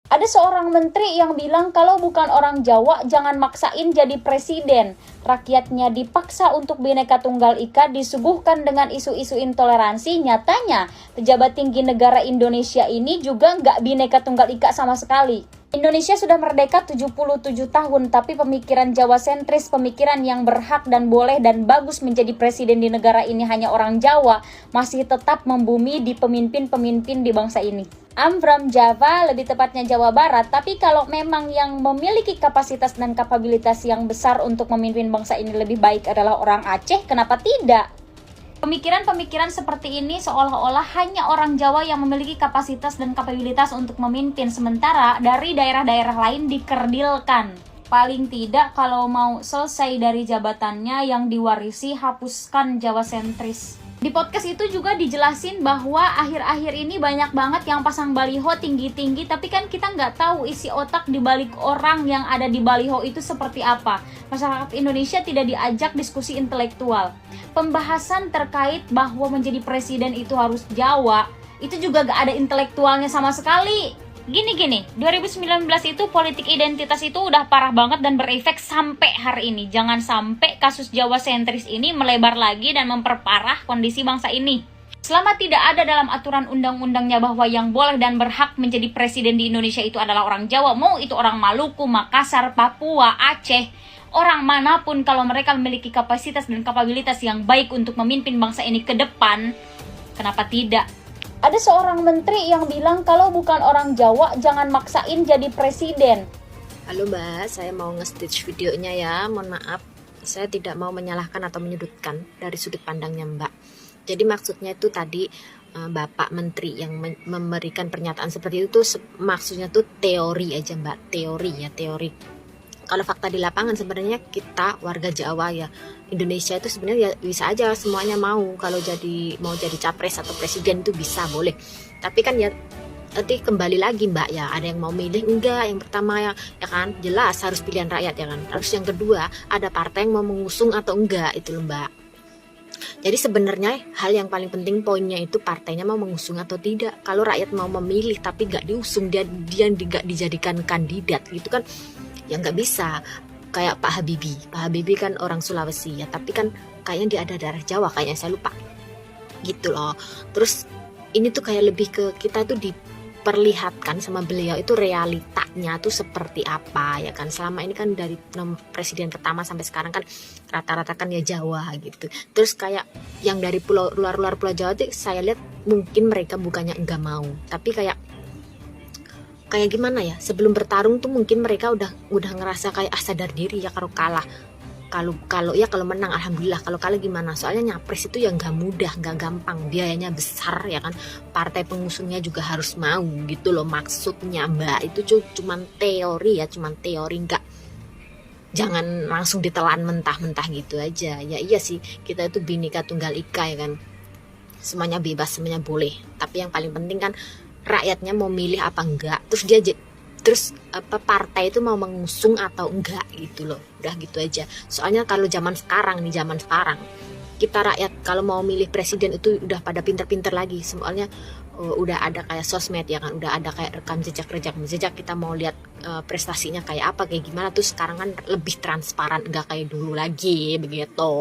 Ada seorang menteri yang bilang kalau bukan orang Jawa jangan maksain jadi presiden. Rakyatnya dipaksa untuk Bhinneka Tunggal Ika, disuguhkan dengan isu-isu intoleransi. Nyatanya pejabat tinggi negara Indonesia ini juga nggak Bhinneka Tunggal Ika sama sekali. Indonesia sudah merdeka 77 tahun, tapi pemikiran Jawa sentris, pemikiran yang berhak dan boleh dan bagus menjadi presiden di negara ini hanya orang Jawa, masih tetap membumi di pemimpin-pemimpin di bangsa ini. I'm from Java, lebih tepatnya Jawa Barat, tapi kalau memang yang memiliki kapasitas dan kapabilitas yang besar untuk memimpin bangsa ini lebih baik adalah orang Aceh, kenapa tidak? Pemikiran-pemikiran seperti ini seolah-olah hanya orang Jawa yang memiliki kapasitas dan kapabilitas untuk memimpin, sementara dari daerah-daerah lain dikerdilkan. Paling tidak kalau mau selesai dari jabatannya yang diwarisi, hapuskan Jawa sentris. Di podcast itu juga dijelasin bahwa akhir-akhir ini banyak banget yang pasang baliho tinggi-tinggi, tapi kan kita nggak tahu isi otak di balik orang yang ada di baliho itu seperti apa. Masyarakat Indonesia tidak diajak diskusi intelektual. Pembahasan terkait bahwa menjadi presiden itu harus Jawa, itu juga nggak ada intelektualnya sama sekali. Gini, 2019 itu politik identitas itu udah parah banget dan berefek sampai hari ini. Jangan sampai kasus Jawa sentris ini melebar lagi dan memperparah kondisi bangsa ini. Selama tidak ada dalam aturan undang-undangnya bahwa yang boleh dan berhak menjadi presiden di Indonesia itu adalah orang Jawa, mau itu orang Maluku, Makassar, Papua, Aceh, orang manapun, kalau mereka memiliki kapasitas dan kapabilitas yang baik untuk memimpin bangsa ini ke depan, kenapa tidak? Ada seorang menteri yang bilang kalau bukan orang Jawa jangan maksain jadi presiden. Halo Mbak, saya mau nge-stitch videonya ya. Mohon maaf, saya tidak mau menyalahkan atau menyudutkan dari sudut pandangnya Mbak. Jadi maksudnya itu tadi Bapak Menteri yang memberikan pernyataan seperti itu maksudnya tuh teori aja Mbak, teori. Kalau fakta di lapangan sebenarnya kita warga Jawa ya, Indonesia itu sebenarnya ya bisa aja semuanya mau kalau mau jadi capres atau presiden itu bisa, boleh. Tapi kan ya nanti kembali lagi Mbak ya, ada yang mau milih enggak, yang pertama ya kan jelas harus pilihan rakyat ya kan. Terus yang kedua ada partai yang mau mengusung atau enggak, itu loh Mbak. Jadi sebenarnya hal yang paling penting poinnya itu partainya mau mengusung atau tidak. Kalau rakyat mau memilih tapi nggak diusung, dia nggak dijadikan kandidat gitu kan, ya nggak bisa. Kayak Pak Habibie kan orang Sulawesi ya, tapi kan kayaknya dia ada darah Jawa, kayaknya saya lupa gitu loh. Terus ini tuh kayak lebih ke kita tuh diperlihatkan sama beliau itu realitanya tuh seperti apa ya kan. Selama ini kan dari presiden pertama sampai sekarang kan rata-rata kan ya Jawa gitu. Terus kayak yang dari luar pulau Jawa tuh saya lihat mungkin mereka bukannya enggak mau, tapi kayak gimana ya, sebelum bertarung tuh mungkin mereka udah ngerasa kayak sadar diri ya kalau kalah. Kalau menang alhamdulillah, kalau kalah gimana? Soalnya nyapres itu ya nggak mudah, nggak gampang, biayanya besar ya kan. Partai pengusungnya juga harus mau gitu loh maksudnya Mbak. Itu cuman teori ya, nggak, jangan langsung ditelan mentah-mentah gitu aja. Ya iya sih, kita itu Bhinneka Tunggal Ika ya kan. Semuanya bebas, semuanya boleh. Tapi yang paling penting kan rakyatnya mau milih apa enggak, terus partai itu mau mengusung atau enggak gitu loh. Udah gitu aja. Soalnya kalau zaman sekarang kita rakyat kalau mau milih presiden itu udah pada pinter-pinter lagi. Soalnya udah ada kayak sosmed ya kan, udah ada kayak rekam jejak kita mau lihat prestasinya kayak apa, kayak gimana tuh sekarang kan lebih transparan, enggak kayak dulu lagi begitu.